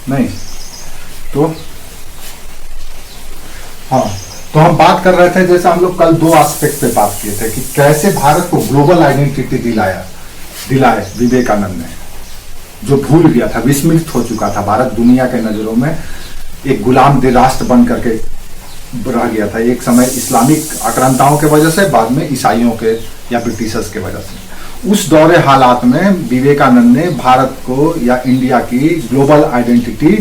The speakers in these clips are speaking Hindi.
नहीं। तो हाँ, तो हम बात कर रहे थे, जैसे हम लोग कल दो एस्पेक्ट पे बात किए थे कि कैसे भारत को ग्लोबल आइडेंटिटी दिलाए विवेकानंद ने, जो भूल गया था, विस्मृत हो चुका था। भारत दुनिया के नजरों में एक गुलाम राष्ट्र बन करके रह गया था एक समय, इस्लामिक आक्रांताओं के वजह से, बाद में ईसाइयों के या ब्रिटिशर्स के वजह से। उस दौरे हालात में विवेकानंद ने भारत को या इंडिया की ग्लोबल आइडेंटिटी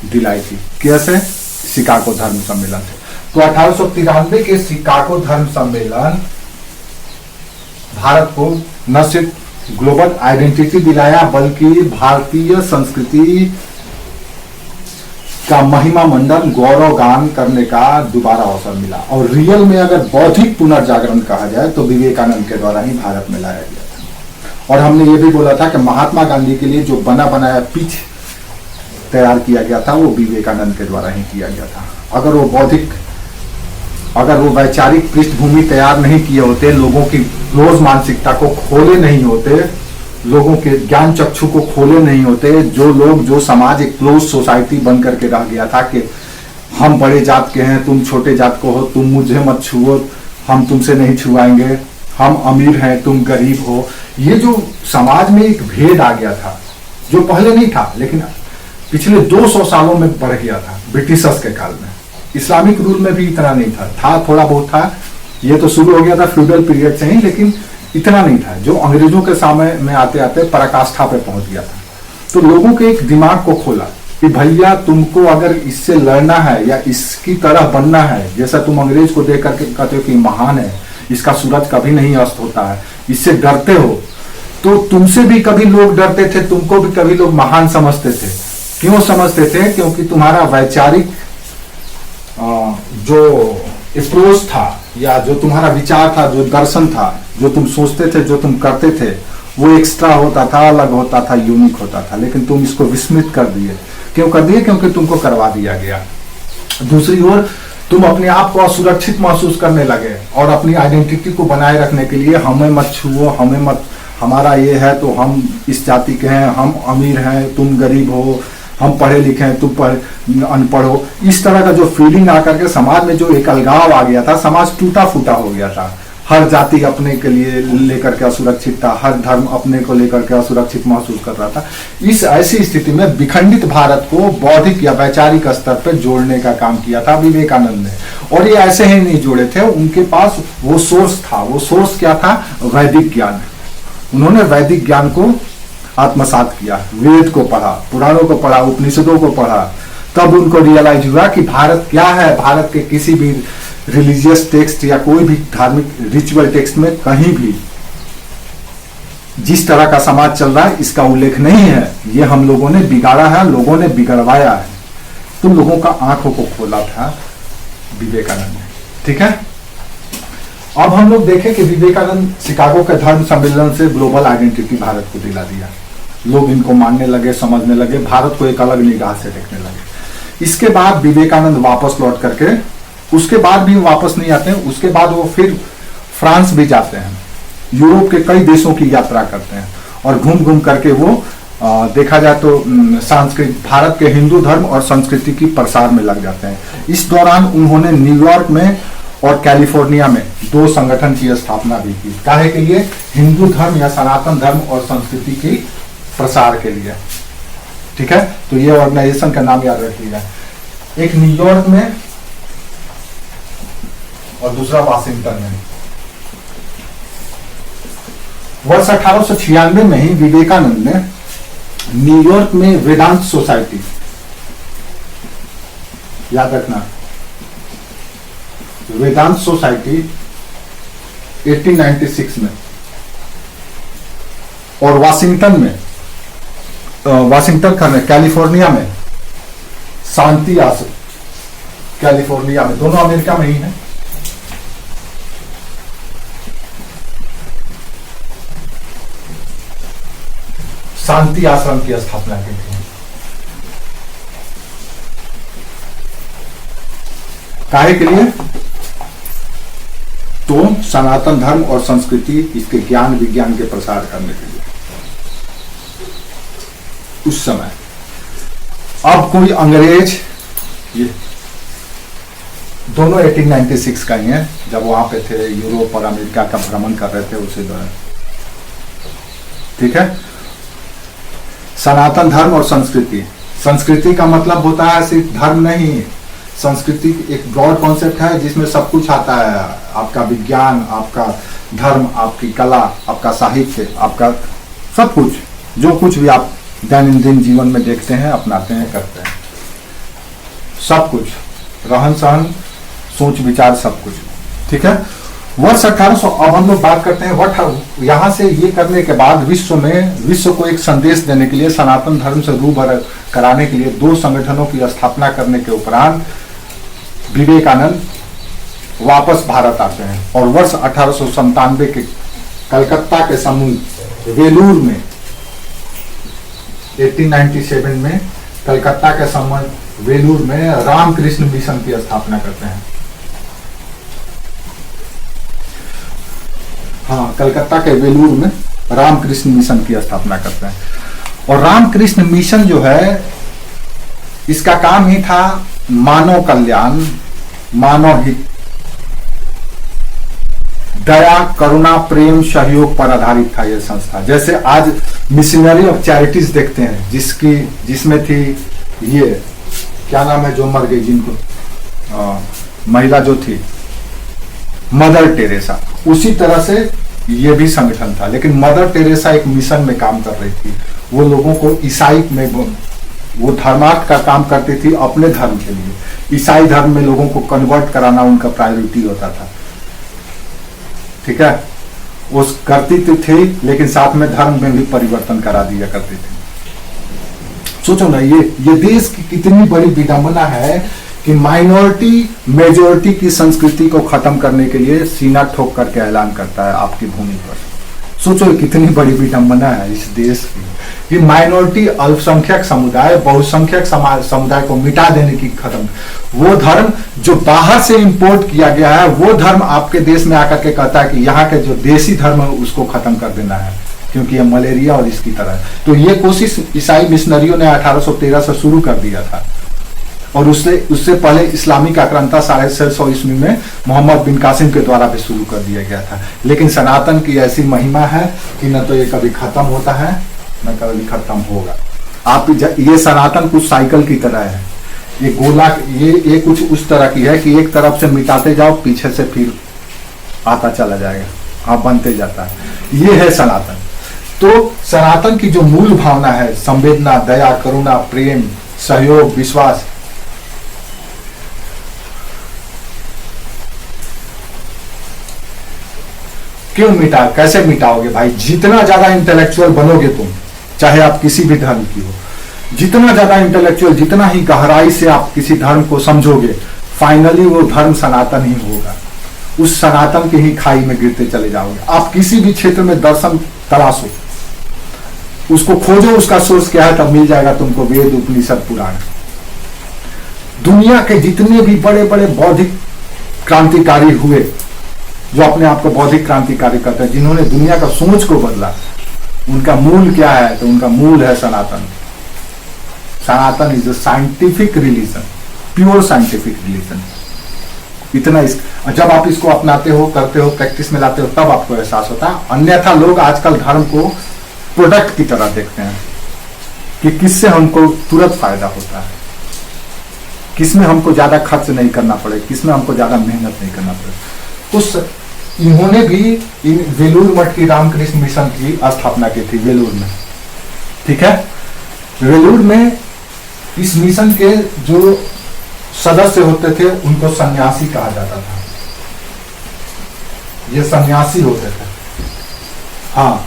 दिलाई थी। कैसे? शिकागो धर्म सम्मेलन से। तो 1893 के शिकागो धर्म सम्मेलन भारत को न सिर्फ ग्लोबल आइडेंटिटी दिलाया, बल्कि भारतीय संस्कृति का महिमा मंडन गौरव गान करने का दोबारा अवसर मिला। और रियल में अगर बौद्धिक पुनर्जागरण कहा जाए तो विवेकानंद के द्वारा ही भारत में लाया गया था। और हमने ये भी बोला था कि महात्मा गांधी के लिए जो बना बनाया पिच तैयार किया गया था वो विवेकानंद के द्वारा ही किया गया था। अगर वो वैचारिक पृष्ठभूमि तैयार नहीं किए होते, लोगों की क्लोज मानसिकता को खोले नहीं होते, लोगों के ज्ञान चक्षु को खोले नहीं होते, जो समाज एक क्लोज सोसाइटी बन करके रह गया था कि हम बड़े जात के हैं, तुम छोटे जात को हो, तुम मुझे मत छुओ, हम तुमसे नहीं छुआएंगे, हम अमीर हैं, तुम गरीब हो। ये जो समाज में एक भेद आ गया था, जो पहले नहीं था लेकिन पिछले 200 सालों में बढ़ गया था ब्रिटिशर्स के काल में। इस्लामिक रूल में भी इतना नहीं था, थोड़ा बहुत था। ये तो शुरू हो गया था फ्यूडल पीरियड से ही, लेकिन इतना नहीं था जो अंग्रेजों के समय में आते आते पराकाष्ठा पे पहुंच गया था। तो लोगों के एक दिमाग को खोला कि भैया तुमको अगर इससे लड़ना है या इसकी तरह बनना है, जैसा तुम अंग्रेज को देख करके कहते हो कि महान है, इसका सूरज कभी नहीं अस्त होता है, इससे डरते हो, तो तुमसे भी कभी लोग डरते थे, तुमको भी कभी लोग महान समझते थे। क्यों समझते थे? क्योंकि तुम्हारा वैचारिक जो अप्रोच था या जो तुम्हारा विचार था, जो दर्शन था, जो तुम सोचते थे, जो तुम करते थे, वो एक्स्ट्रा होता था, अलग होता था, यूनिक होता था। लेकिन तुम इसको विस्मृत कर दिए। क्यों कर दिए? क्योंकि तुमको करवा दिया गया। दूसरी ओर तुम अपने आप को असुरक्षित महसूस करने लगे और अपनी आइडेंटिटी को बनाए रखने के लिए हमें मत छुओ, हमें मत, हमारा ये है तो हम इस जाति के हैं, हम अमीर हैं, तुम गरीब हो, हम पढ़े लिखे हैं, तुम अनपढ़ हो। इस तरह का जो फीलिंग आकर के समाज में जो एक अलगाव आ गया था, समाज टूटा फूटा हो गया था। हर जाति अपने के लिए लेकर के असुरक्षित था, हर धर्म अपने को लेकर के असुरक्षित महसूस कर रहा था। इस ऐसी स्थिति में विखंडित भारत को बौद्धिक या वैचारिक स्तर पर जोड़ने का काम किया था विवेकानंद ने। और ये ऐसे ही नहीं जोड़े थे, उनके पास वो सोर्स था। वो सोर्स क्या था? वैदिक ज्ञान। उन्होंने वैदिक ज्ञान को आत्मसात किया, वेद को पढ़ा, पुराणों को पढ़ा, उपनिषदों को पढ़ा। तब उनको रियलाइज हुआ कि भारत क्या है। भारत के किसी भी रिलीजियस टेक्स्ट या कोई भी धार्मिक रिचुअल टेक्स्ट में कहीं भी जिस तरह का समाज चल रहा है इसका उल्लेख नहीं है। ये हम लोगों ने बिगाड़ा है, लोगों ने बिगड़वाया है। तो लोगों का आंखों को खोला था विवेकानंद ने। ठीक है, अब हम लोग देखें कि विवेकानंद शिकागो के धर्म सम्मेलन से ग्लोबल आइडेंटिटी भारत को दिला दिया। लोग इनको मानने लगे, समझने लगे, भारत को एक अलग निगाह से देखने लगे। इसके बाद विवेकानंद वापस लौट करके, उसके बाद भी वापस नहीं आते हैं, उसके बाद वो फिर फ्रांस भी जाते हैं, यूरोप के कई देशों की यात्रा करते हैं और घूम घूम करके वो देखा जाए तो भारत के हिंदू धर्म और संस्कृति की प्रसार में लग जाते हैं। इस दौरान उन्होंने न्यूयॉर्क में और कैलिफोर्निया में 2 संगठन की स्थापना भी की। काहे के लिए? हिंदू धर्म या सनातन धर्म और संस्कृति की प्रसार के लिए। ठीक है, तो ये ऑर्गेनाइजेशन का नाम याद रखिएगा। एक न्यूयॉर्क में और दूसरा वाशिंगटन में। वर्ष 1896 में ही विवेकानंद ने न्यूयॉर्क में वेदांत सोसाइटी, याद रखना, वेदांत सोसाइटी 1896 में, और वाशिंगटन में, कैलिफोर्निया में शांति आश्रम, कैलिफोर्निया में, दोनों अमेरिका में ही है। शांति आश्रम की स्थापना की थी। काहे के लिए? तो सनातन धर्म और संस्कृति, इसके ज्ञान विज्ञान के प्रसार करने के लिए। उस समय अब कोई अंग्रेज, ये दोनों 1896 का ही है, जब वहां पे थे, यूरोप और अमेरिका का भ्रमण कर रहे थे उसी दौरान। ठीक है। सनातन धर्म और संस्कृति। संस्कृति का मतलब होता है सिर्फ धर्म नहीं, संस्कृति एक ब्रॉड कॉन्सेप्ट है जिसमें सब कुछ आता है, आपका विज्ञान, आपका धर्म, आपकी कला, आपका साहित्य, आपका सब कुछ, जो कुछ भी आप दैनंदिन जीवन में देखते हैं, अपनाते हैं, करते हैं, सब कुछ, रहन सहन, सोच विचार, सब कुछ। ठीक है। वर्ष 1800, अब हम लोग बात करते हैं यहां से ये करने के बाद विश्व को एक संदेश देने के लिए, सनातन धर्म से रूबरू कराने के लिए 2 संगठनों की स्थापना करने के उपरांत विवेकानंद वापस भारत आते हैं और वर्ष 1897 के कलकत्ता के समूह वेलूर में, 1897 में कलकत्ता के समूह वेलूर में रामकृष्ण मिशन की स्थापना करते हैं। हाँ, कलकत्ता के वेलूर में रामकृष्ण मिशन की स्थापना करते हैं। और रामकृष्ण मिशन जो है, इसका काम ही था मानव कल्याण, मानव हित, दया, करुणा, प्रेम, सहयोग पर आधारित था यह संस्था। जैसे आज मिशनरी ऑफ चैरिटीज देखते हैं, जिसमें थी ये क्या नाम है जो मर गई, जिनको महिला जो थी मदर टेरेसा, उसी तरह से ये भी संगठन था। लेकिन मदर टेरेसा एक मिशन में काम कर रही थी, वो लोगों को ईसाई में, वो धर्मार्थ का काम करती थी अपने धर्म के लिए। ईसाई धर्म में लोगों को कन्वर्ट कराना उनका प्रायोरिटी होता था। ठीक है। वो करती तो थी, लेकिन साथ में धर्म में भी परिवर्तन करा दिया करती थी। सोचो ना, ये देश की कितनी बड़ी विडंबना है कि माइनॉरिटी मेजॉरिटी की संस्कृति को खत्म करने के लिए सीना ठोक करके ऐलान करता है आपकी भूमि पर। सोचो कितनी बड़ी विडंबना है इस देश की कि माइनॉरिटी, अल्पसंख्यक समुदाय, बहुसंख्यक समुदाय को मिटा देने की खत्म। वो धर्म जो बाहर से इंपोर्ट किया गया है, वो धर्म आपके देश में आकर के कहता है कि यहाँ के जो देसी धर्म है उसको खत्म कर देना है, क्योंकि ये मलेरिया और इसकी तरह है। तो ये कोशिश ईसाई मिशनरियों ने 1813 से शुरू कर दिया था। और उससे पहले इस्लामिक आक्रांता 650 ईस्वी में मोहम्मद बिन कासिम के द्वारा भी शुरू कर दिया गया था। लेकिन सनातन की ऐसी महिमा है कि न तो ये कभी खत्म होता है, न कभी खत्म होगा। आप ये सनातन कुछ साइकिल की तरह है, ये गोला, ये कुछ उस तरह की है कि एक तरफ से मिटाते जाओ, पीछे से फिर आता चला जाएगा, हाँ, बनते जाता है। ये है सनातन। तो सनातन की जो मूल भावना है, संवेदना, दया, करुणा, प्रेम, सहयोग, विश्वास, क्यों कैसे मिटाओगे भाई? जितना ज्यादा इंटेलेक्चुअल बनोगे तुम, चाहे आप किसी भी धर्म की हो, जितना ज्यादा इंटेलेक्चुअल, जितना ही गहराई से आप किसी धर्म को समझोगे, फाइनली वो धर्म सनातन ही होगा। उस सनातन के ही खाई में गिरते चले जाओगे। आप किसी भी क्षेत्र में दर्शन तलाशो, उसको खोजो, उसका सोर्स क्या है, तब मिल जाएगा तुमको वेद, उपनिषद, पुराण। दुनिया के जितने भी बड़े बड़े बौद्धिक क्रांतिकारी हुए, जो अपने आप को बौद्धिक क्रांतिकारी करते हैं, जिन्होंने दुनिया का सोच को बदला, उनका मूल क्या है? तो उनका मूल है सनातन। सनातन is a scientific religion, pure scientific religion. इतना जब आप इसको अपनाते हो, करते हो, प्रैक्टिस में लाते हो, तब आपको एहसास होता है। अन्यथा लोग आजकल धर्म को प्रोडक्ट की तरह देखते हैं कि किससे हमको तुरंत फायदा होता है, किसमें हमको ज्यादा खर्च नहीं करना पड़े, किसमें हमको ज्यादा मेहनत नहीं करना पड़े। इन्होंने भी वेलूर मठ की रामकृष्ण मिशन की स्थापना की थी वेलूर में। ठीक है। वेलूर में इस मिशन के जो सदस्य होते थे उनको सन्यासी कहा जाता था। ये सन्यासी होते थे। हाँ,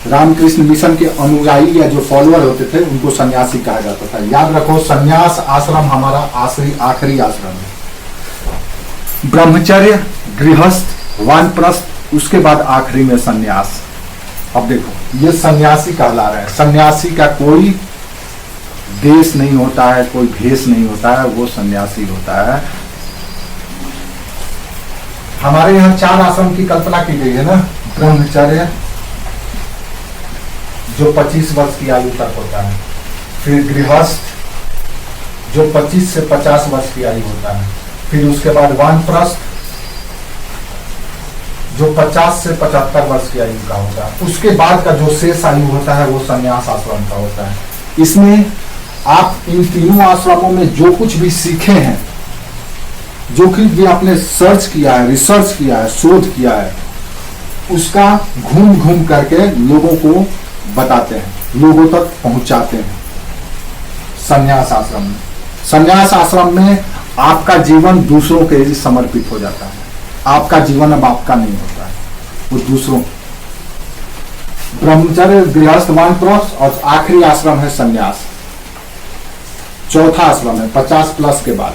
रामकृष्ण मिशन के अनुयायी या जो फॉलोअर होते थे उनको सन्यासी कहा जाता था। याद रखो, सन्यास आश्रम हमारा आखिरी आश्रम है। ब्रह्मचर्य, गृहस्थ, वानप्रस्थ, उसके बाद आखिरी में सन्यास। अब देखो, ये सन्यासी कहला रहे हैं। सन्यासी का कोई देश नहीं होता है, कोई भेष नहीं होता है, वो सन्यासी होता है। हमारे यहाँ 4 आश्रम की कल्पना की गई है ना। ब्रह्मचर्य जो 25 वर्ष की आयु तक होता है, फिर गृहस्थ जो 25 से 50 वर्ष की आयु होता है। फिर उसके बाद वानप्रस्थ जो 50 से 75 वर्ष की आयु का होता है। उसके बाद का जो शेष आयु होता है वो संन्यास आश्रम का होता है। इसमें आप इन तीनों आश्रमों में जो कुछ भी सीखे हैं, जो कुछ भी आपने सर्च किया है, रिसर्च किया है, शोध किया है, उसका घूम घूम करके लोगों को बताते हैं, लोगों तक पहुंचाते हैं संन्यास आश्रम में। संन्यास आश्रम में आपका जीवन दूसरों के लिए समर्पित हो जाता है। आपका जीवन अब आपका नहीं होता है, वो दूसरों। ब्रह्मचर्य, गृहस्थ, वानप्रस्थ और आखिरी आश्रम है संन्यास। चौथा आश्रम है 50 प्लस के बाद।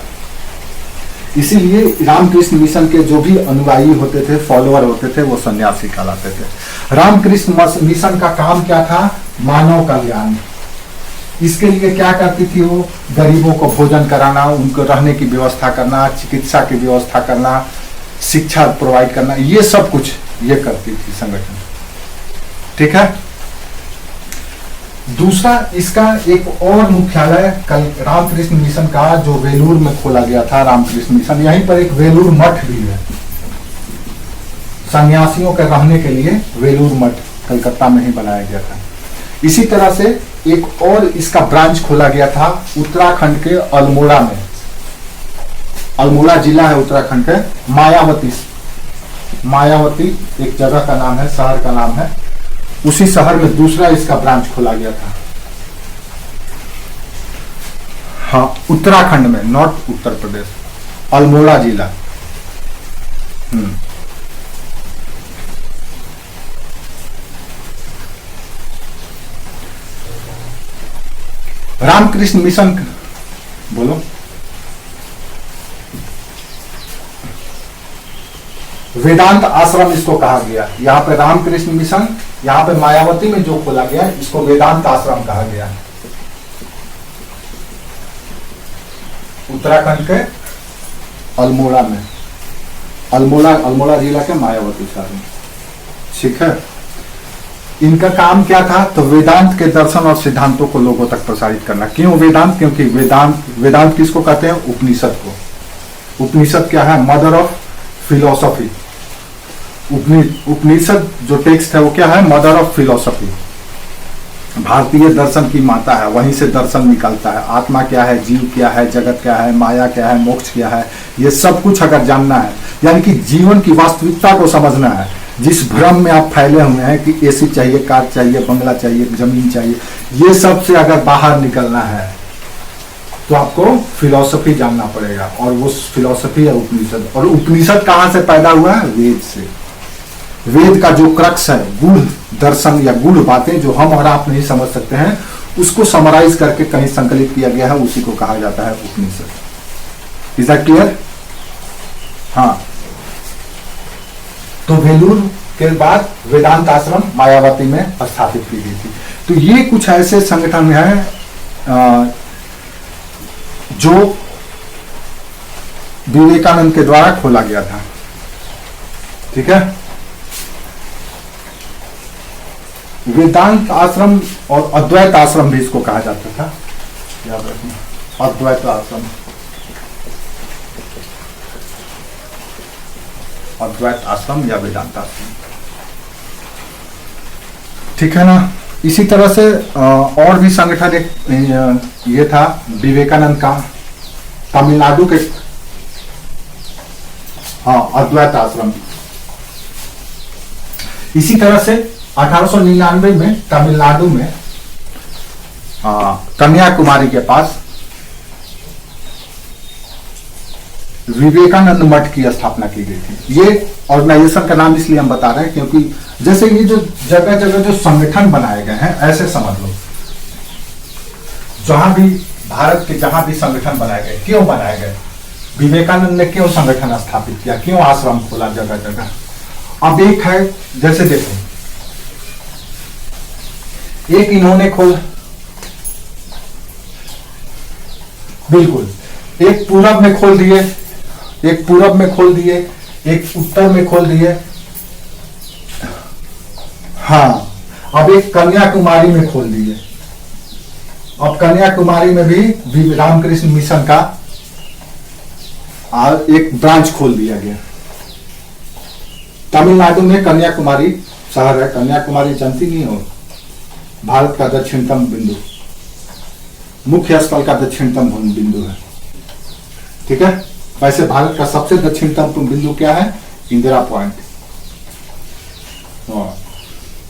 इसीलिए रामकृष्ण मिशन के जो भी अनुयायी होते थे, फॉलोअर होते थे, वो सन्यासी कहलाते थे। रामकृष्ण मिशन का काम क्या था? मानव कल्याण। इसके लिए क्या करती थी वो? गरीबों को भोजन कराना, उनको रहने की व्यवस्था करना, चिकित्सा की व्यवस्था करना, शिक्षा प्रोवाइड करना, ये सब कुछ ये करती थी संगठन। ठीक है। दूसरा, इसका एक और मुख्यालय कल रामकृष्ण मिशन का जो वेलूर में खोला गया था, रामकृष्ण मिशन, यहीं पर एक वेलूर मठ भी है। सन्यासियों के रहने के लिए वेलूर मठ कलकत्ता में ही बनाया गया था। इसी तरह से एक और इसका ब्रांच खोला गया था उत्तराखंड के अल्मोड़ा में। अल्मोड़ा जिला है उत्तराखंड के। मायावती एक जगह का नाम है, शहर का नाम है। उसी शहर में दूसरा इसका ब्रांच खोला गया था। हाँ, उत्तराखंड में, नॉट उत्तर प्रदेश, अल्मोड़ा जिला। रामकृष्ण मिशन, बोलो। वेदांत आश्रम इसको कहा गया। यहाँ पे रामकृष्ण मिशन, यहाँ पे मायावती में जो खोला गया इसको वेदांत आश्रम कहा गया। उत्तराखंड के अल्मोड़ा में, अल्मोड़ा जिला के मायावती शहर में। ठीक है। इनका काम क्या था? तो वेदांत के दर्शन और सिद्धांतों को लोगों तक प्रसारित करना। क्यों वेदांत? क्योंकि वेदांत किसको कहते हैं? उपनिषद को। उपनिषद क्या है? Mother of philosophy. उपनिषद जो टेक्स्ट है वो क्या है? Mother of philosophy. भारतीय दर्शन की माता है, वहीं से दर्शन निकलता है। आत्मा क्या है, जीव क्या है, जगत क्या है, माया क्या है, मोक्ष क्या है, ये सब कुछ अगर जानना है, यानी कि जीवन की वास्तविकता को समझना है। जिस भ्रम में आप फैले हुए हैं कि एसी चाहिए, कार चाहिए, बंगला चाहिए, जमीन चाहिए, ये सब से अगर बाहर निकलना है तो आपको फिलॉसफी जानना पड़ेगा। और वो फिलॉसफी है उपनिषद। और उपनिषद कहाँ से पैदा हुआ है? वेद से। वेद का जो क्रक्स है, गूढ़ दर्शन या गूढ़ बातें जो हम और आप नहीं समझ सकते हैं, उसको समराइज करके कहीं संकलित किया गया है, उसी को कहा जाता है उपनिषद। Is that clear? हाँ। तो वेलूर के बाद वेदांत आश्रम मायावती में स्थापित की गई थी। तो ये कुछ ऐसे संगठन हैं जो विवेकानंद के द्वारा खोला गया था। ठीक है। वेदांत आश्रम और अद्वैत आश्रम भी इसको कहा जाता था, याद रखना। अद्वैत आश्रम, अद्वैत आश्रम या वेदांत आश्रम। ठीक है ना। इसी तरह से और भी संगठन एक ये था विवेकानंद का, तमिलनाडु के, हाँ, अद्वैत आश्रम। इसी तरह से 1899 में तमिलनाडु में कन्याकुमारी के पास विवेकानंद मठ की स्थापना की गई थी। ये ऑर्गेनाइजेशन का नाम इसलिए हम बता रहे हैं क्योंकि जैसे ये जो जगह जगह जो संगठन बनाए गए हैं, ऐसे समझ लो, जहां भी भारत के जहां भी संगठन बनाए गए, क्यों बनाए गए? विवेकानंद ने क्यों संगठन स्थापित किया, क्यों आश्रम खोला जगह जगह? अब एक है, जैसे देखो, एक इन्होंने बिल्कुल एक पूरब में खोल दिए, एक पूरब में खोल दिए, एक उत्तर में खोल दिए, हाँ। अब एक कन्याकुमारी में खोल दिए, अब कन्याकुमारी में भी रामकृष्ण मिशन का एक ब्रांच खोल दिया गया। तमिलनाडु में कन्याकुमारी शहर है, कन्याकुमारी जानती नहीं हो, भारत का दक्षिणतम बिंदु, मुख्य स्थल का दक्षिणतम बिंदु है, ठीक है। वैसे भारत का सबसे दक्षिणतम बिंदु क्या है? इंदिरा पॉइंट,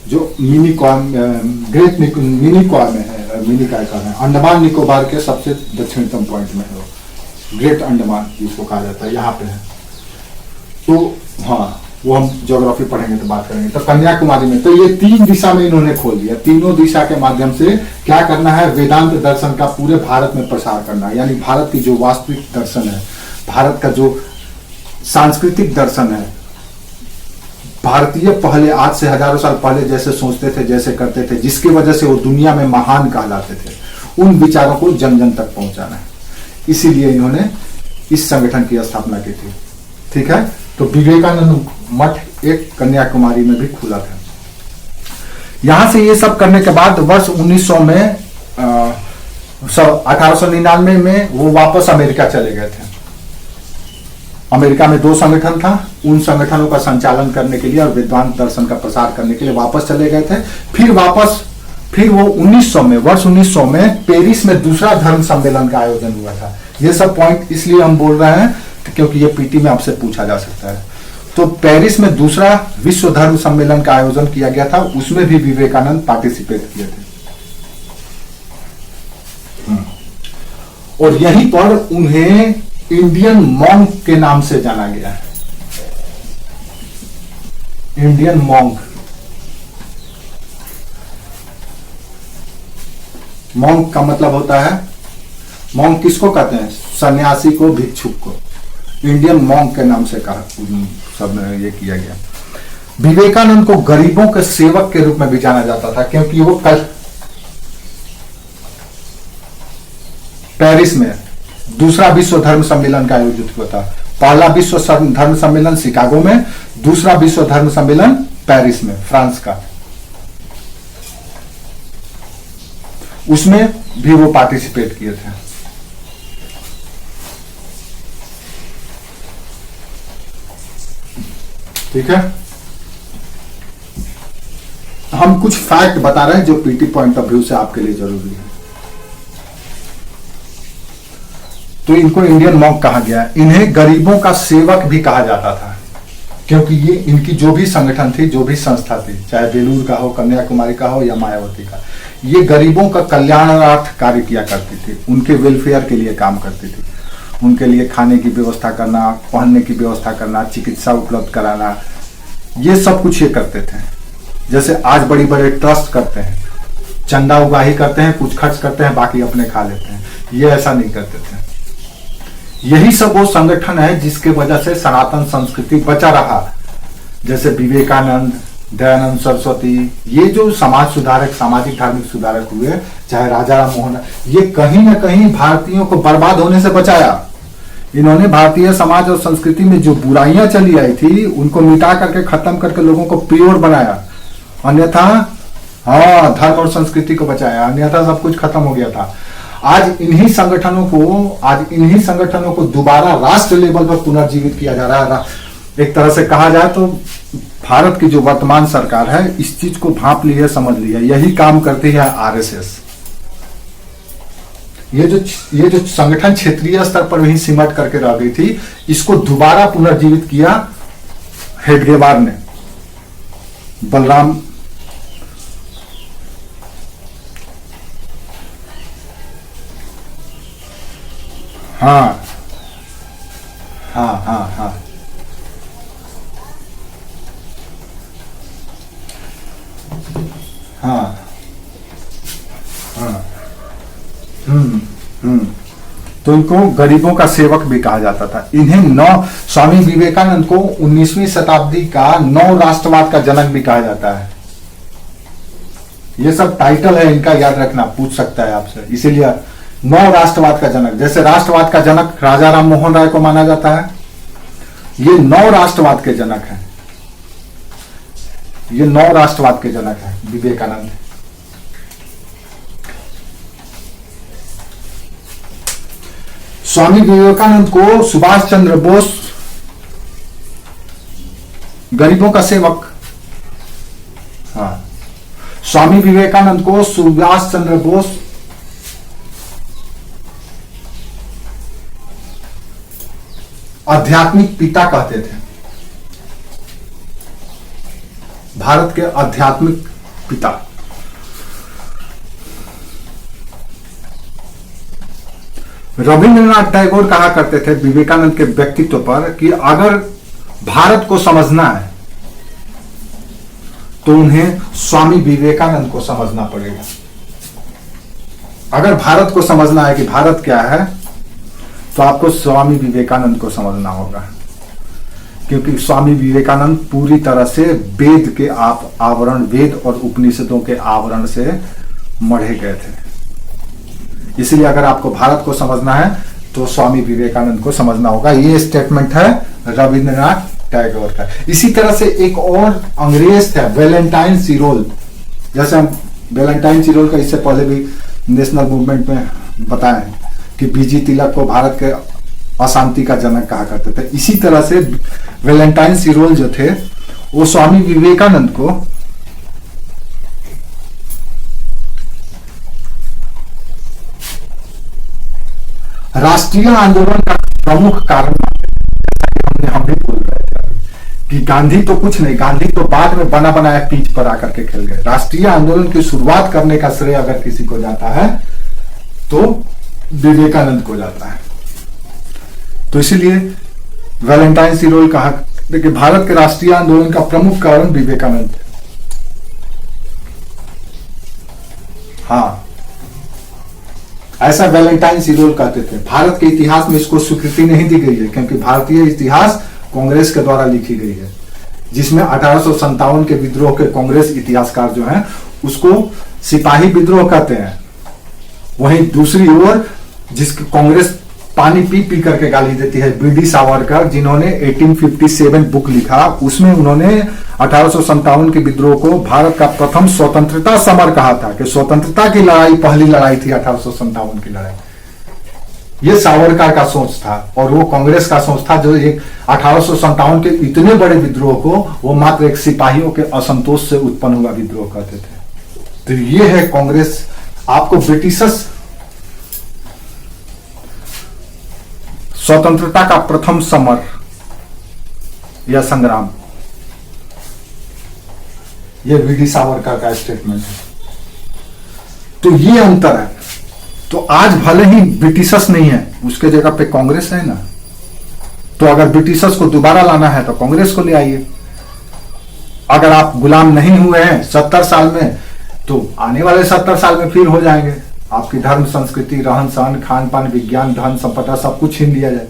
जो मिनी ग्रेट मिनी कॉम में है, मिनी का है, अंडमान निकोबार के सबसे दक्षिणतम पॉइंट में है वो, ग्रेट अंडमान जिसको कहा जाता है, यहाँ पे है। तो हाँ, वो हम ज्योग्राफी पढ़ेंगे तो बात करेंगे। तो कन्याकुमारी में तो ये 3 दिशा में इन्होंने खोल दिया। तीनों दिशा के माध्यम से क्या करना है? वेदांत दर्शन का पूरे भारत में प्रसार करना है। यानी भारत की जो वास्तविक दर्शन है, भारत का जो सांस्कृतिक दर्शन है, भारतीय पहले आज से हजारों साल पहले जैसे सोचते थे, जैसे करते थे, जिसकी वजह से वो दुनिया में महान कहलाते थे, उन विचारों को जन जन तक पहुंचाना है। इसीलिए इन्होंने इस संगठन की स्थापना की थी, ठीक है। तो विवेकानंद मठ एक कन्याकुमारी में भी खुला था। यहां से ये सब करने के बाद वर्ष 1900 में 1899 में वो वापस अमेरिका चले गए थे। अमेरिका में 2 संगठन था, उन संगठनों का संचालन करने के लिए और वेदांत दर्शन का प्रसार करने के लिए वापस चले गए थे। फिर वो 1900 में, वर्ष 1900 में पेरिस में दूसरा धर्म सम्मेलन का आयोजन हुआ था। ये सब पॉइंट इसलिए हम बोल रहे हैं क्योंकि ये पीटी में आपसे पूछा जा सकता है। तो पेरिस में दूसरा विश्व धर्म सम्मेलन का आयोजन किया गया था, उसमें भी विवेकानंद पार्टिसिपेट किए थे। और यहीं पर उन्हें इंडियन मॉन्क के नाम से जाना गया है। इंडियन मॉन्क, मॉन्क का मतलब होता है, मॉन्क किसको कहते हैं? सन्यासी को, भिक्षुक को। इंडियन मॉन्क के नाम से कहा, सब में ये किया गया। विवेकानंद को गरीबों के सेवक के रूप में भी जाना जाता था, क्योंकि वो कल पेरिस में दूसरा विश्व धर्म सम्मेलन का आयोजित हुआ था। पहला विश्व धर्म सम्मेलन शिकागो में, दूसरा विश्व धर्म सम्मेलन पेरिस में, फ्रांस का। उसमें भी वो पार्टिसिपेट किए थे। ठीक है, हम कुछ फैक्ट बता रहे हैं जो पीटी पॉइंट ऑफ व्यू से आपके लिए जरूरी है। तो इनको इंडियन मॉन्क कहा गया। इन्हें गरीबों का सेवक भी कहा जाता था, क्योंकि ये इनकी जो भी संगठन थी, जो भी संस्था थी, चाहे बेलूर का हो, कन्याकुमारी का हो या मायावती का, ये गरीबों का कल्याणार्थ कार्य किया करती थी, उनके वेलफेयर के लिए काम करती थी, उनके लिए खाने की व्यवस्था करना, पहनने की व्यवस्था करना, चिकित्सा उपलब्ध कराना, ये सब कुछ ये करते थे। जैसे आज बड़ी बड़े ट्रस्ट करते हैं, चंदा उगाही करते हैं, कुछ खर्च करते हैं, बाकी अपने खा लेते हैं, ये ऐसा नहीं करते थे। यही सब वो संगठन है जिसके वजह से सनातन संस्कृति बचा रहा। जैसे विवेकानंद, दयानंद सरस्वती, ये जो समाज सुधारक, सामाजिक धार्मिक सुधारक हुए, चाहे राजा राम मोहन, ये कहीं ना कहीं भारतीयों को बर्बाद होने से बचाया। इन्होंने भारतीय समाज और संस्कृति में जो बुराइयां चली आई थी, उनको मिटा करके, खत्म करके लोगों को प्योर बनाया। अन्यथा हाँ, धर्म और संस्कृति को बचाया, अन्यथा सब कुछ खत्म हो गया था। आज इन्हीं संगठनों को दोबारा राष्ट्र लेवल पर पुनर्जीवित किया जा रहा है। एक तरह से कहा जाए तो भारत की जो वर्तमान सरकार है, इस चीज को भांप ली है, समझ ली है, यही काम करती है आरएसएस। ये जो संगठन क्षेत्रीय स्तर पर वही सिमट करके रह गई थी, इसको दोबारा पुनर्जीवित किया हेडगेवार ने, बलराम हाँ हाँ हाँ हाँ हाँ हाँ तो इनको गरीबों का सेवक भी कहा जाता था। इन्हें स्वामी विवेकानंद को 19वीं शताब्दी का नव राष्ट्रवाद का जनक भी कहा जाता है। ये सब टाइटल है इनका, याद रखना, पूछ सकता है आपसे। इसीलिए नव राष्ट्रवाद का जनक, जैसे राष्ट्रवाद का जनक राजा राम मोहन राय को माना जाता है, ये नव राष्ट्रवाद के जनक है, ये नव राष्ट्रवाद के जनक है विवेकानंद। स्वामी विवेकानंद को सुभाष चंद्र बोस गरीबों का सेवक, हाँ, स्वामी विवेकानंद को सुभाष चंद्र बोस आध्यात्मिक पिता कहते थे, भारत के आध्यात्मिक पिता। रविंद्रनाथ टैगोर कहा करते थे विवेकानंद के व्यक्तित्व पर कि अगर भारत को समझना है तो उन्हें स्वामी विवेकानंद को समझना पड़ेगा। अगर भारत को समझना है कि भारत क्या है तो आपको स्वामी विवेकानंद को समझना होगा, क्योंकि स्वामी विवेकानंद पूरी तरह से वेद के आवरण, वेद और उपनिषदों के आवरण से मढ़े गए थे। इसलिए अगर आपको भारत को समझना है तो स्वामी विवेकानंद को समझना होगा। ये स्टेटमेंट है रविंद्रनाथ टैगोर का। इसी तरह से एक और अंग्रेज थे वैलेंटाइन सिरोल। जैसे हम वैलेंटाइन सिरोल का इससे पहले भी नेशनल मूवमेंट में बताए कि बीजी तिलक को भारत के अशांति का जनक कहा करते थे। इसी तरह से वैलेंटाइन सिरोल जो थे वो स्वामी विवेकानंद को राष्ट्रीय आंदोलन का प्रमुख कारण हम भी बोल रहे थे कि गांधी तो कुछ नहीं, गांधी तो बाद में बना बनाया पीच पर आकर के खेल गए। राष्ट्रीय आंदोलन की शुरुआत करने का श्रेय अगर किसी को जाता है तो विवेकानंद को जाता है। तो इसीलिए वैलेंटाइन सिरोल कहा कि भारत के राष्ट्रीय आंदोलन का प्रमुख कारण विवेकानंद। हाँ, ऐसा वैलेंटाइन सिरोल कहते थे। भारत के इतिहास में इसको स्वीकृति नहीं दी गई है, क्योंकि भारतीय इतिहास कांग्रेस के द्वारा लिखी गई है, जिसमें 1857 के विद्रोह के कांग्रेस इतिहासकार जो हैं उसको सिपाही विद्रोह कहते हैं। वहीं दूसरी ओर जिसकी कांग्रेस पानी पी पी करके गाली देती है, बीडी सावरकर, जिन्होंने 1857 बुक लिखा, उसमें उन्होंने 1857 के विद्रोह को भारत का प्रथम स्वतंत्रता समर कहा था कि स्वतंत्रता की लड़ाई पहली लड़ाई थी 1857 की लड़ाई। ये सावरकर का सोच था और वो कांग्रेस का सोच था, जो एक 1857 के इतने बड़े विद्रोह को वो मात्र एक सिपाहियों के असंतोष से उत्पन्न हुआ विद्रोह कहते थे। तो ये है कांग्रेस। आपको ब्रिटिशर्स स्वतंत्रता का प्रथम समर या संग्राम, यह वीडी सावरकर का स्टेटमेंट है। तो ये अंतर है। तो आज भले ही ब्रिटिशर्स नहीं है, उसके जगह पे कांग्रेस है ना, तो अगर ब्रिटिशर्स को दोबारा लाना है तो कांग्रेस को ले आइए। अगर आप गुलाम नहीं हुए हैं 70 साल में, तो आने वाले 70 साल में फिर हो जाएंगे। आपकी धर्म, संस्कृति, रहन सहन, खान पान, विज्ञान, धन संपदा सब कुछ छीन लिया जाए।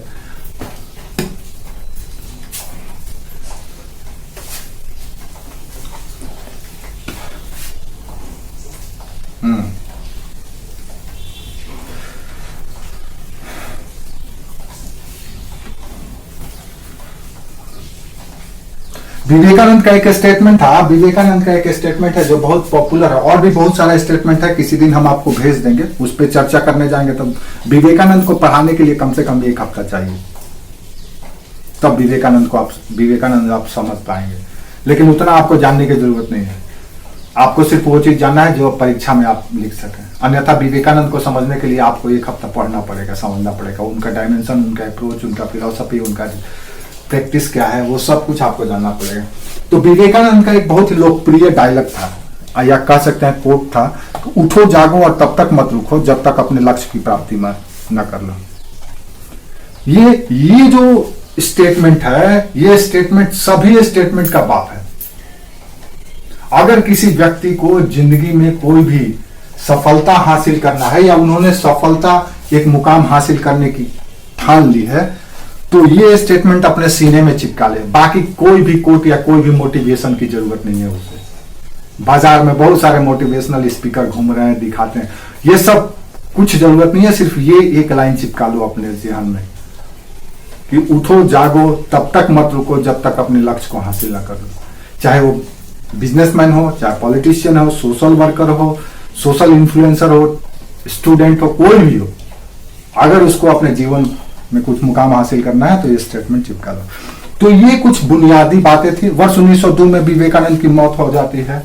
विवेकानंद का एक स्टेटमेंट था, विवेकानंद का एक स्टेटमेंट है जो बहुत पॉपुलर है, और भी बहुत सारा स्टेटमेंट है, किसी दिन हम आपको भेज देंगे, उस पर चर्चा करने जाएंगे। तब विवेकानंद को पढ़ाने के लिए कम से कम 1 हफ्ता चाहिए, तब विवेकानंद आप समझ पाएंगे। लेकिन उतना आपको जानने की जरूरत नहीं है, आपको सिर्फ वो चीज जानना है जो परीक्षा में आप लिख सकें। अन्यथा विवेकानंद को समझने के लिए आपको 1 हफ्ता पढ़ना पड़ेगा, समझना पड़ेगा, उनका डायमेंशन, उनका अप्रोच, उनका फिलॉसफी, उनका प्रैक्टिस क्या है, वो सब कुछ आपको जानना पड़ेगा। तो विवेकानंद का एक बहुत ही लोकप्रिय डायलॉग था, या कह सकते हैं कोट था, उठो जागो और तब तक मत रुको जब तक अपने लक्ष्य की प्राप्ति में न कर लो। ये जो स्टेटमेंट है, ये स्टेटमेंट सभी स्टेटमेंट का बाप है। अगर किसी व्यक्ति को जिंदगी में कोई भी सफलता हासिल करना है, या उन्होंने सफलता एक मुकाम हासिल करने की ठान ली है, तो ये स्टेटमेंट अपने सीने में चिपका ले। बाकी कोई भी कोट या कोई भी मोटिवेशन की जरूरत नहीं है उसे। बाजार में बहुत सारे मोटिवेशनल स्पीकर घूम रहे हैं, दिखाते हैं, ये सब कुछ जरूरत नहीं है। सिर्फ ये एक लाइन चिपका लो अपने ध्यान में कि उठो जागो तब तक मत रुको जब तक अपने लक्ष्य को हासिल न कर लो। चाहे वो बिजनेसमैन हो, चाहे पॉलिटिशियन हो, सोशल वर्कर हो, सोशल इन्फ्लुएंसर हो, स्टूडेंट हो, कोई भी हो, अगर उसको अपने जीवन में कुछ मुकाम हासिल करना है तो ये स्टेटमेंट चिपका लो। तो ये कुछ बुनियादी बातें थी। वर्ष 1902 में विवेकानंद की मौत हो जाती है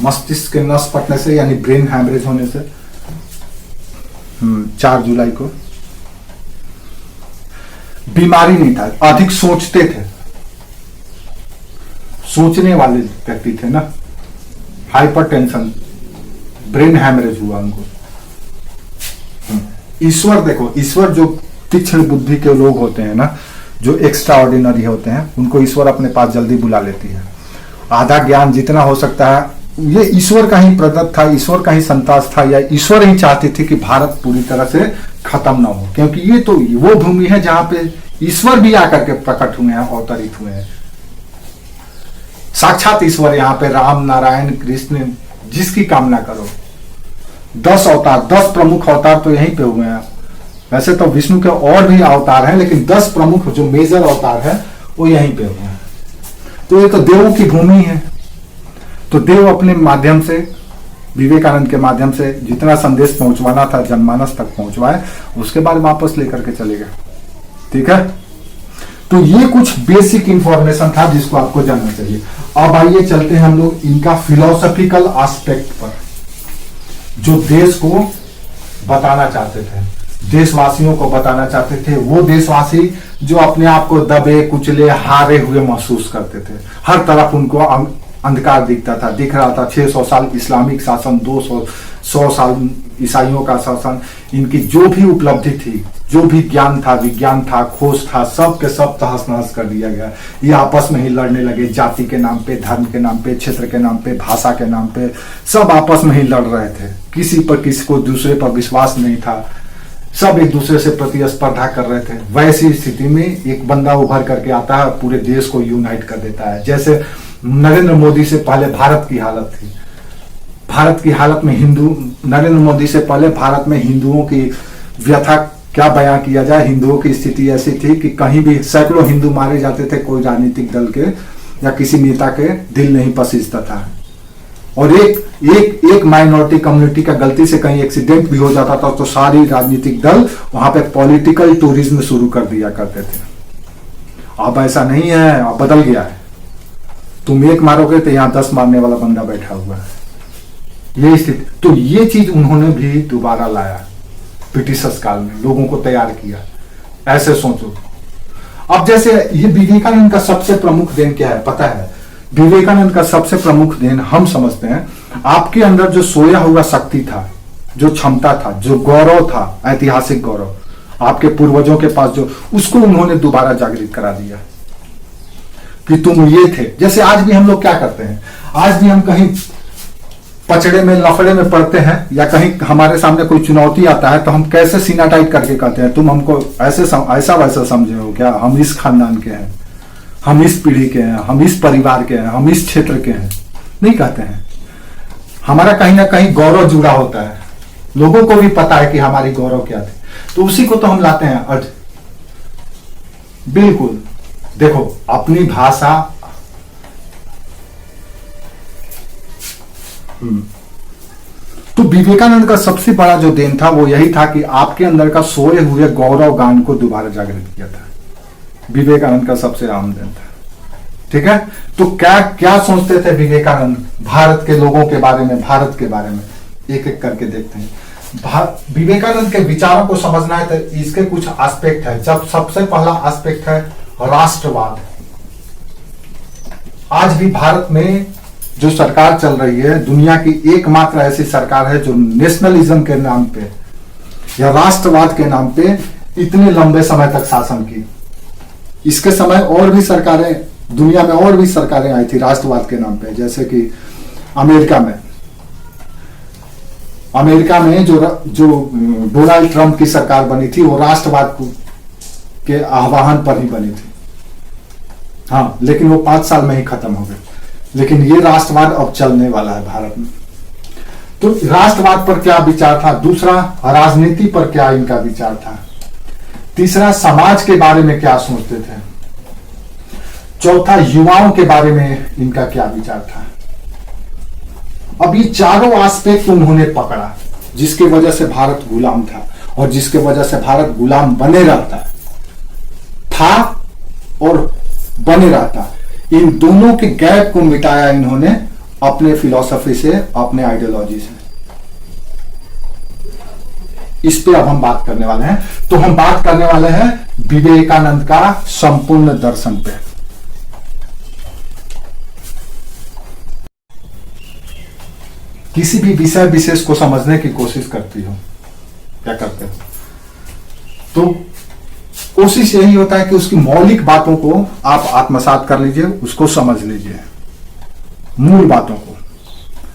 मस्तिष्क के नस फटने से, यानी ब्रेन हैमरेज होने से, 4 जुलाई को। बीमारी नहीं था, अधिक सोचते थे, सोचने वाले व्यक्ति थे ना, हाइपरटेंशन, ब्रेन हैमरेज हुआ उनको। ईश्वर देखो, ईश्वर जो तीक्ष्ण बुद्धि के लोग होते हैं ना, जो एक्स्ट्रा ऑर्डिनरी होते हैं, उनको ईश्वर अपने पास जल्दी बुला लेती है। आधा ज्ञान जितना हो सकता है, ये ईश्वर का ही प्रदत्त था, ईश्वर का ही संतास था, या ईश्वर ही चाहती थी कि भारत पूरी तरह से खत्म ना हो, क्योंकि ये तो वो भूमि है जहां पे ईश्वर भी आकर के प्रकट हुए हैं, अवतरित हुए हैं। साक्षात ईश्वर यहाँ पे राम, नारायण, कृष्ण, जिसकी कामना करो। 10 अवतार, 10 प्रमुख अवतार तो यहीं पे हुए हैं। वैसे तो विष्णु के और भी अवतार हैं, लेकिन 10 प्रमुख जो मेजर अवतार है वो यहीं पे हुए हैं। तो ये तो देवों की भूमि है। तो देव अपने माध्यम से, विवेकानंद के माध्यम से जितना संदेश पहुंचवाना था जनमानस तक पहुंचवाए, उसके बाद वापस लेकर के चले गए। ठीक है, तो ये कुछ बेसिक इंफॉर्मेशन था जिसको आपको जानना चाहिए। अब आइए चलते हैं हम लोग इनका फिलोसॉफिकल एस्पेक्ट पर, जो देश को बताना चाहते थे, देशवासियों को बताना चाहते थे। वो देशवासी जो अपने आप को दबे कुचले हारे हुए महसूस करते थे, हर तरफ उनको अंधकार दिखता था, दिख रहा था। 600 साल इस्लामिक शासन, 100 साल ईसाइयों का शासन, इनकी जो भी उपलब्धि थी, जो भी ज्ञान था, विज्ञान था, खोज था, सब के सब तहस नहस कर दिया गया। ये आपस में ही लड़ने लगे, जाति के नाम पे, धर्म के नाम पे, क्षेत्र के नाम पे, भाषा के नाम पे, सब आपस में ही लड़ रहे थे। किसी पर किसी को दूसरे पर विश्वास नहीं था, सब एक दूसरे से प्रतिस्पर्धा कर रहे थे। वैसी स्थिति में एक बंदा उभर करके आता है, पूरे देश को यूनाइट कर देता है। जैसे नरेंद्र मोदी से पहले भारत की हालत थी। भारत की हालत में नरेंद्र मोदी से पहले भारत में हिंदुओं की व्यथा क्या बयां किया जाए। हिंदुओं की स्थिति ऐसी थी कि कहीं भी सैकड़ों हिंदू मारे जाते थे, कोई राजनीतिक दल के या किसी नेता के दिल नहीं पसीजता था। और एक माइनॉरिटी कम्युनिटी का गलती से कहीं एक्सीडेंट भी हो जाता था तो सारी राजनीतिक दल वहां पे पॉलिटिकल टूरिज्म शुरू कर दिया करते थे। अब ऐसा नहीं है, अब बदल गया है। तुम एक मारोगे तो यहां 10 मारने वाला बंदा बैठा हुआ है, ये स्थिति। तो ये चीज उन्होंने भी दोबारा लाया ब्रिटिशर्स काल में, लोगों को तैयार किया। ऐसे सोचो। अब जैसे ये विवेकानंद का सबसे प्रमुख देन क्या है पता है? विवेकानंद का सबसे प्रमुख देन हम समझते हैं, आपके अंदर जो सोया हुआ शक्ति था, जो क्षमता था, जो गौरव था, ऐतिहासिक गौरव आपके पूर्वजों के पास, जो उसको उन्होंने दोबारा जागृत करा दिया कि तुम ये थे। जैसे आज भी हम लोग क्या करते हैं, आज भी हम कहीं पचड़े में, लफड़े में पड़ते हैं, या कहीं हमारे सामने कोई चुनौती आता है तो हम कैसे सीना टाइट करके कहते हैं, तुम हमको ऐसा वैसा समझे हो क्या, हम इस खानदान के हैं, हम इस पीढ़ी के हैं, हम इस परिवार के हैं, हम इस क्षेत्र के हैं, नहीं कहते हैं। हमारा कहीं ना कहीं गौरव जुड़ा होता है, लोगों को भी पता है कि हमारी गौरव क्या थी, तो उसी को तो हम लाते हैं आज। बिल्कुल देखो, अपनी भाषा, तो विवेकानंद का सबसे बड़ा जो देन था वो यही था कि आपके अंदर का सोए हुए गौरव गान को दोबारा जागृत किया था। विवेकानंद का सबसे अहम देन था। ठीक है, तो क्या क्या सोचते थे विवेकानंद भारत के लोगों के बारे में, भारत के बारे में, एक एक करके देखते हैं। विवेकानंद के विचारों को समझना है तो इसके कुछ एस्पेक्ट है। जब सबसे पहला एस्पेक्ट है राष्ट्रवाद। आज भी भारत में जो सरकार चल रही है, दुनिया की एकमात्र ऐसी सरकार है जो नेशनलिज्म के नाम पे या राष्ट्रवाद के नाम पे इतने लंबे समय तक शासन की। इसके समय और भी सरकारें, दुनिया में और भी सरकारें आई थी राष्ट्रवाद के नाम पे, जैसे कि अमेरिका में जो डोनाल्ड ट्रंप की सरकार बनी थी वो राष्ट्रवाद के आह्वान पर ही बनी थी। हाँ, लेकिन वो 5 साल में ही खत्म हो गई। लेकिन ये राष्ट्रवाद अब चलने वाला है भारत में। तो राष्ट्रवाद पर क्या विचार था? दूसरा, राजनीति पर क्या इनका विचार था? तीसरा, समाज के बारे में क्या सोचते थे? चौथा, युवाओं के बारे में इनका क्या विचार था? अब ये चारों एस्पेक्ट उन्होंने पकड़ा जिसकी वजह से भारत गुलाम था और जिसके वजह से भारत गुलाम बने रहता था और बने रहता। इन दोनों के गैप को मिटाया इन्होंने अपने फिलॉसफी से, अपने आइडियोलॉजी से। इस पे अब हम बात करने वाले हैं। तो हम बात करने वाले हैं विवेकानंद का संपूर्ण दर्शन पे। किसी भी विषय विशेष को समझने की कोशिश करती हो, क्या करते हो, तो कोशिश यही होता है कि उसकी मौलिक बातों को आप आत्मसात कर लीजिए, उसको समझ लीजिए, मूल बातों को।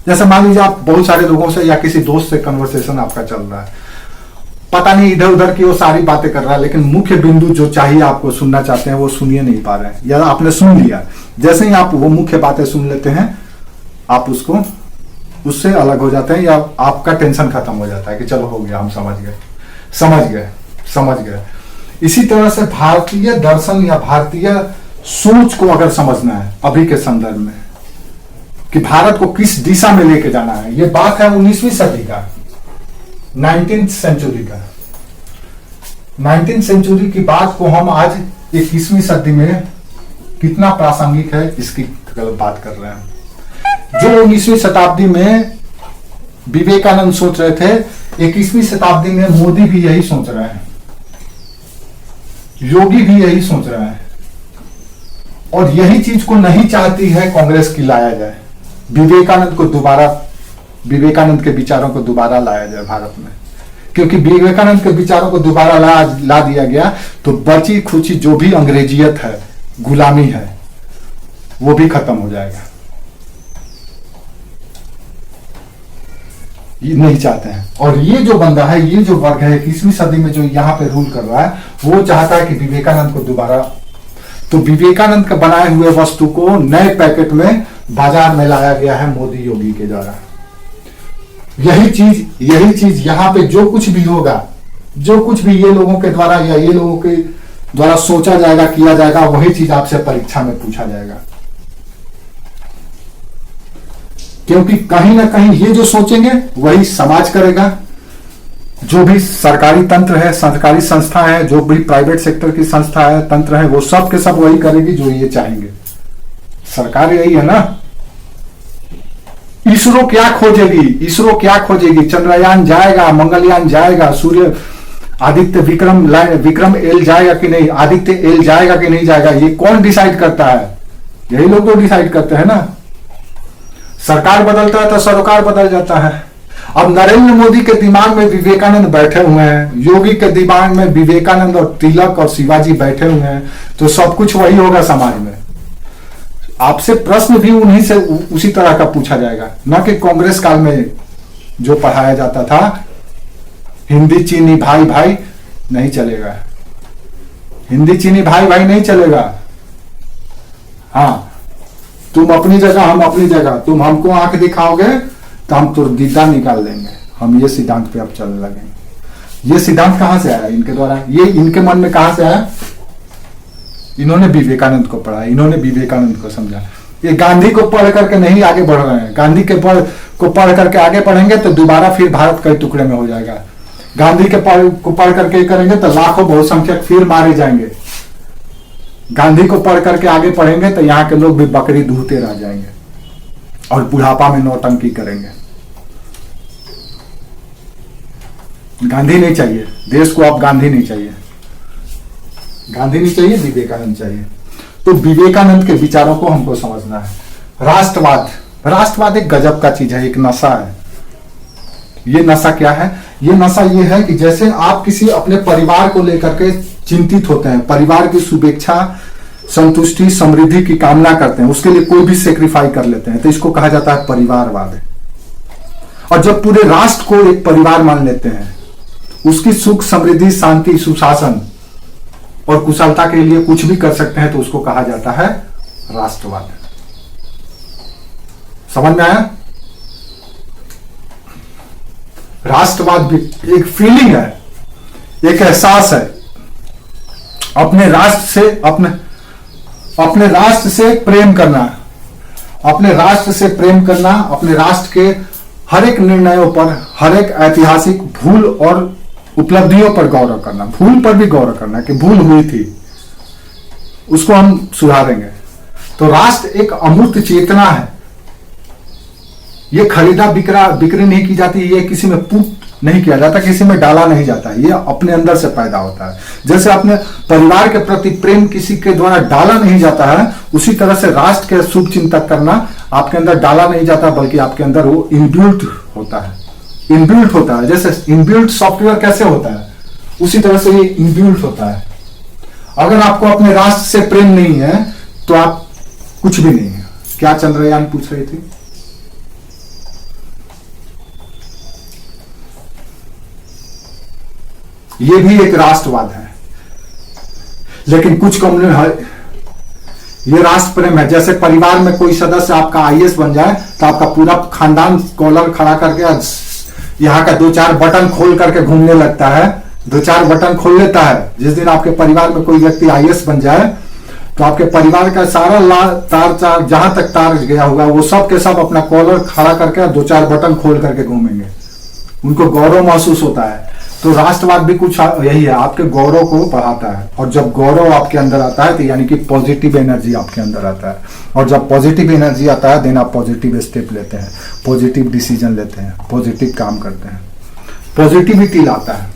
जैसे मान लीजिए आप बहुत सारे लोगों से या किसी दोस्त से कन्वर्सेशन आपका चल रहा है, पता नहीं इधर उधर की वो सारी बातें कर रहा है, लेकिन मुख्य बिंदु जो चाहिए आपको सुनना चाहते हैं वो सुनिए नहीं पा रहे हैं, या आपने सुन लिया, जैसे ही आप वो मुख्य बातें सुन लेते हैं आप उसको उससे अलग हो जाते हैं, या आपका टेंशन खत्म हो जाता है कि चलो हो गया, हम समझ गए। इसी तरह से भारतीय दर्शन या भारतीय सोच को अगर समझना है अभी के संदर्भ में कि भारत को किस दिशा में लेके जाना है, ये बात है 19वीं सदी का, 19th सेंचुरी का। 19th सेंचुरी की बात को हम आज 21वीं सदी में कितना प्रासंगिक है इसकी बात कर रहे हैं। जो 19वीं शताब्दी में विवेकानंद सोच रहे थे, 21वीं शताब्दी में मोदी भी यही सोच रहे हैं, योगी भी यही सोच रहे हैं, और यही चीज को नहीं चाहती है कांग्रेस की लाया जाए, विवेकानंद के विचारों को दोबारा लाया जाए भारत में। क्योंकि विवेकानंद के विचारों को दोबारा ला दिया गया तो बची खुची जो भी अंग्रेजियत है, गुलामी है, वो भी खत्म हो जाएगा। ये नहीं चाहते हैं। और ये जो बंदा है, ये जो वर्ग है 21वीं सदी में जो यहाँ पे रूल कर रहा है, वो चाहता है कि विवेकानंद को दोबारा, तो विवेकानंद का बनाए हुए वस्तु को नए पैकेट में बाजार में लाया गया है मोदी योगी के द्वारा। यही चीज यहाँ पे जो कुछ भी होगा, जो कुछ भी ये लोगों के द्वारा या ये लोगों के द्वारा सोचा जाएगा, किया जाएगा, वही चीज आपसे परीक्षा में पूछा जाएगा। क्योंकि कहीं ना कहीं ये जो सोचेंगे वही समाज करेगा। जो भी सरकारी तंत्र है, सरकारी संस्था है, जो भी प्राइवेट सेक्टर की संस्था है, तंत्र है, वो सब के सब वही करेगी जो ये चाहेंगे। सरकार यही है ना। इसरो क्या खोजेगी? चंद्रयान जाएगा, मंगलयान जाएगा, सूर्य आदित्य विक्रम एल जाएगा कि नहीं, आदित्य एल जाएगा कि नहीं जाएगा, ये कौन डिसाइड करता है? यही लोग तो डिसाइड करते हैं ना। सरकार बदलता है तो सरोकार बदल जाता है। अब नरेंद्र मोदी के दिमाग में विवेकानंद बैठे हुए हैं, योगी के दिमाग में विवेकानंद और तिलक और शिवाजी बैठे हुए हैं, तो सब कुछ वही होगा समाज में। आपसे प्रश्न भी उन्हीं से उसी तरह का पूछा जाएगा, न कि कांग्रेस काल में जो पढ़ाया जाता था हिंदी चीनी भाई भाई नहीं चलेगा। हिंदी चीनी भाई भाई नहीं चलेगा। हाँ, तुम अपनी जगह, हम अपनी जगह, तुम हमको आंख दिखाओगे तो हम तुर्दीदा निकाल देंगे। हम ये सिद्धांत पे अब चलने लगेंगे। ये सिद्धांत कहां से आया इनके द्वारा? ये इनके मन में कहां से आया? इन्होंने विवेकानंद को पढ़ा, इन्होंने विवेकानंद को समझा। ये गांधी को पढ़ करके नहीं आगे बढ़ रहे हैं। गांधी के को पढ़ करके आगे बढ़ेंगे तो दोबारा फिर भारत कई टुकड़े में हो जाएगा। गांधी के को पढ़ करके करेंगे तो लाखों बहुसंख्यक फिर मारे जाएंगे। गांधी को पढ़ करके आगे पढ़ेंगे तो यहाँ के लोग भी बकरी दूहते रह जाएंगे और बुढ़ापा में नौटंकी करेंगे। गांधी नहीं चाहिए देश को, अब गांधी नहीं चाहिए, गांधी नहीं चाहिए, विवेकानंद चाहिए। तो विवेकानंद के विचारों को हमको समझना है। राष्ट्रवाद एक गजब का चीज है, एक नशा है। ये नशा क्या है? ये नशा ये है कि जैसे आप किसी अपने परिवार को लेकर के चिंतित होते हैं, परिवार की शुभेच्छा, संतुष्टि, समृद्धि की कामना करते हैं, उसके लिए कोई भी सेक्रीफाई कर लेते हैं, तो इसको कहा जाता है परिवारवाद। और जब पूरे राष्ट्र को एक परिवार मान लेते हैं, उसकी सुख, समृद्धि, शांति, सुशासन और कुशलता के लिए कुछ भी कर सकते हैं, तो उसको कहा जाता है राष्ट्रवाद। समझ में आया? राष्ट्रवाद भी एक फीलिंग है, एक एहसास है। अपने राष्ट्र से प्रेम करना, अपने राष्ट्र से प्रेम करना, अपने राष्ट्र के हर एक निर्णयों पर, हर एक ऐतिहासिक भूल और उपलब्धियों पर गौरव करना, भूल पर भी गौरव करना कि भूल हुई थी उसको हम सुधारेंगे। तो राष्ट्र एक अमूर्त चेतना है, ये खरीदा बिक्री नहीं की जाती, ये किसी में पुट नहीं किया जाता, किसी में डाला नहीं जाता, ये अपने अंदर से पैदा होता है। जैसे अपने परिवार के प्रति प्रेम किसी के द्वारा डाला नहीं जाता है, उसी तरह से राष्ट्र के शुभ चिंतक करना आपके अंदर डाला नहीं जाता, बल्कि आपके अंदर वो इनबिल्ट होता है। इनबिल्ट होता है, जैसे इनबिल्ट सॉफ्टवेयर कैसे होता है, उसी तरह से ये इनबिल्ट होता है। अगर आपको अपने राष्ट्र से प्रेम नहीं है तो आप कुछ भी नहीं है। क्या चंद्रयान पूछ रही थी? ये भी एक राष्ट्रवाद है, लेकिन कुछ कम्युनिस्ट, ये राष्ट्र प्रेम है। जैसे परिवार में कोई सदस्य आपका आईएएस बन जाए तो आपका पूरा खानदान कॉलर खड़ा करके यहाँ का 2-4 बटन खोल करके घूमने लगता है, 2-4 बटन खोल लेता है। जिस दिन आपके परिवार में कोई व्यक्ति आईएएस बन जाए तो आपके परिवार का सारा तार जहां तक तार गया होगा वो सब के सब अपना कॉलर खड़ा करके 2-4 बटन खोल करके घूमेंगे, उनको गौरव महसूस होता है। तो राष्ट्रवाद भी कुछ यही है, आपके गौरव को बढ़ाता है। और जब गौरव आपके अंदर आता है तो यानी कि पॉजिटिव एनर्जी आपके अंदर आता है, और जब पॉजिटिव एनर्जी आता है देन आप पॉजिटिव स्टेप लेते हैं, पॉजिटिव डिसीजन लेते हैं, पॉजिटिव काम करते हैं, पॉजिटिविटी लाता है।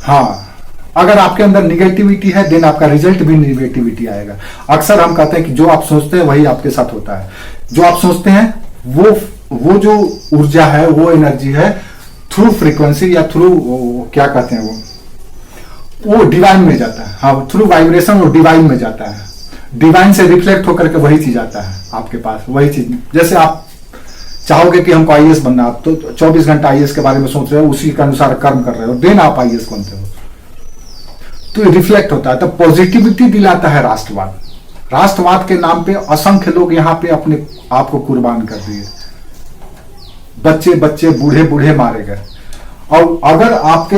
हाँ, अगर आपके अंदर निगेटिविटी है देन आपका रिजल्ट भी निगेटिविटी आएगा। अक्सर हम कहते हैं कि जो आप सोचते हैं वही आपके साथ होता है। जो आप सोचते हैं वो जो ऊर्जा है, वो एनर्जी है, थ्रू फ्रीक्वेंसी या थ्रू क्या कहते हैं वो डिवाइन में जाता है। हाँ, थ्रू वाइब्रेशन वो डिवाइन में जाता है, डिवाइन से रिफ्लेक्ट होकर के वही चीज आता है आपके पास, वही चीज। जैसे आप चाहोगे कि हमको आईएएस बनना, आप तो 24 घंटा आईएएस के बारे में सोच रहे हो, उसी के अनुसार कर्म कर रहे हो, देन आप आईएएस बनते हो, तो रिफ्लेक्ट होता है। तो पॉजिटिविटी दिलाता है राष्ट्रवाद। राष्ट्रवाद के नाम पे असंख्य लोग यहाँ पे अपने आप को कुर्बान कर दिए, बच्चे बच्चे बूढ़े बूढ़े मारे गए। और अगर आप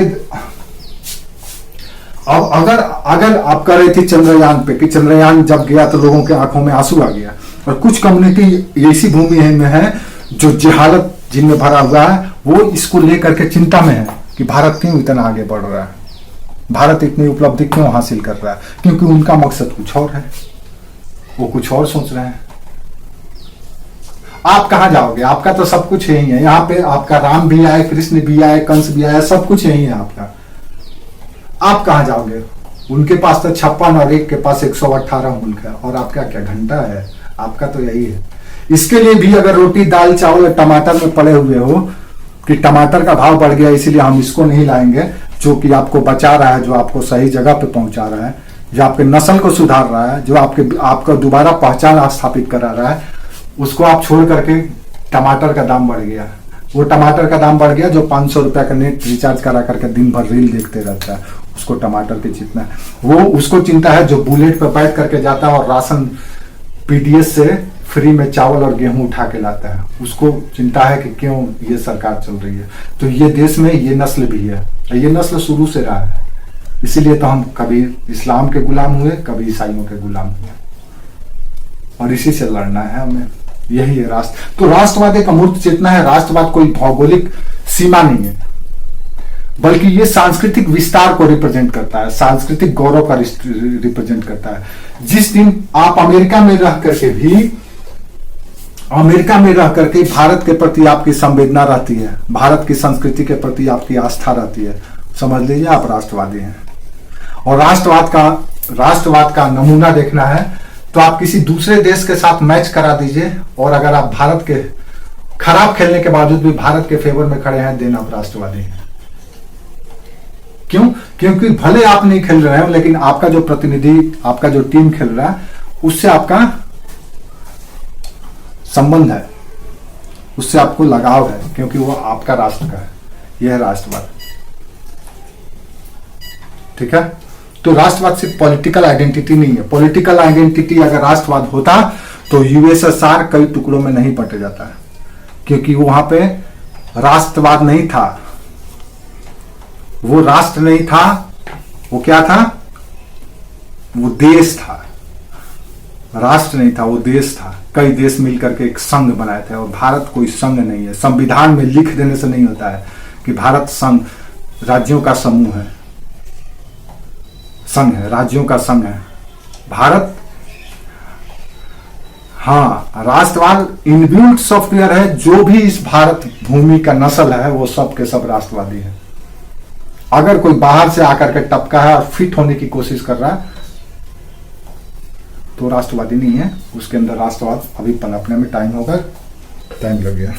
कह रहे थे चंद्रयान पे कि चंद्रयान जब गया तो लोगों के आंखों में आंसू आ गया, और कुछ कम्युनिटी ऐसी भूमि में है जो जहालत जिनमें भरा हुआ है, वो इसको लेकर के चिंता में है कि भारत क्यों इतना आगे बढ़ रहा है, भारत इतनी उपलब्धि क्यों हासिल कर रहा है, क्योंकि उनका मकसद कुछ और है, वो कुछ और सोच रहे हैं। आप कहां जाओगे? आपका तो सब कुछ यही है, यहाँ पे आपका राम भी आए, कृष्ण भी आए, कंस भी आए, सब कुछ यही है आपका। आप कहां जाओगे? उनके पास तो 56 और एक के पास 118 मुल्क है, और आपका क्या घंटा है? आपका तो यही है। इसके लिए भी अगर रोटी दाल चावल टमाटर में पड़े हुए हो कि टमाटर का भाव बढ़ गया इसलिए हम इसको नहीं लाएंगे, जो कि आपको बचा रहा है, जो आपको सही जगह पे पहुंचा रहा है, जो आपके नस्ल को सुधार रहा है, जो आपका दोबारा पहचान स्थापित करा रहा है, उसको आप छोड़ करके टमाटर का दाम बढ़ गया। वो टमाटर का दाम बढ़ गया जो 500 रुपया का नेट रिचार्ज करा करके दिन भर रील देखते रहता है, उसको टमाटर की चिंता है। वो उसको चिंता है जो बुलेट पर बैठ करके जाता है और राशन पीडीएस से फ्री में चावल और गेहूं उठा के लाता है, उसको चिंता है कि क्यों ये सरकार चल रही है। तो ये देश में ये नस्ल भी है, ये नस्ल शुरू से रहा है, इसीलिए तो हम कभी इस्लाम के गुलाम हुए, कभी ईसाइयों के गुलाम हुए, और इसी से लड़ना है हमें। यही है राष्ट्र। तो राष्ट्रवाद एक अमूर्त चेतना है। राष्ट्रवाद कोई भौगोलिक सीमा नहीं है, बल्कि ये सांस्कृतिक विस्तार को रिप्रेजेंट करता है, सांस्कृतिक गौरव का रिप्रेजेंट करता है। जिस दिन आप अमेरिका में रह करके भी, अमेरिका में रह करके भारत के प्रति आपकी संवेदना रहती है, भारत की संस्कृति के प्रति आपकी आस्था रहती है, समझ लीजिए आप राष्ट्रवादी हैं। और राष्ट्रवाद का नमूना देखना है तो आप किसी दूसरे देश के साथ मैच करा दीजिए, और अगर आप भारत के खराब खेलने के बावजूद भी भारत के फेवर में खड़े हैं, देन आप राष्ट्रवादी हैं। क्यों? क्योंकि भले आप नहीं खेल रहे हैं, लेकिन आपका जो प्रतिनिधि, आपका जो टीम खेल रहा है, उससे आपका संबंध है, उससे आपको लगाव है, क्योंकि वो आपका राष्ट्र का है। यह है राष्ट्रवाद। ठीक है? तो राष्ट्रवाद सिर्फ पॉलिटिकल आइडेंटिटी नहीं है। पॉलिटिकल आइडेंटिटी अगर राष्ट्रवाद होता तो यूएसएसआर कई टुकड़ों में नहीं बंट जाता, क्योंकि वहां पे राष्ट्रवाद नहीं था, वो राष्ट्र नहीं था, वो क्या था? वो देश था। राष्ट्र नहीं था, वो देश था। कई देश मिलकर के एक संघ बनाए थे, और भारत कोई संघ नहीं है। संविधान में लिख देने से नहीं होता है कि भारत संघ राज्यों का समूह है, संघ है, राज्यों का संघ है भारत। हाँ, राष्ट्रवाद इनबिल्ट सॉफ्टवेयर है। जो भी इस भारत भूमि का नस्ल है वो सब के सब राष्ट्रवादी है। अगर कोई बाहर से आकर के टपका है और फिट होने की कोशिश कर रहा है तो राष्ट्रवादी नहीं है, उसके अंदर राष्ट्रवाद अभी पनपने में टाइम लग गया।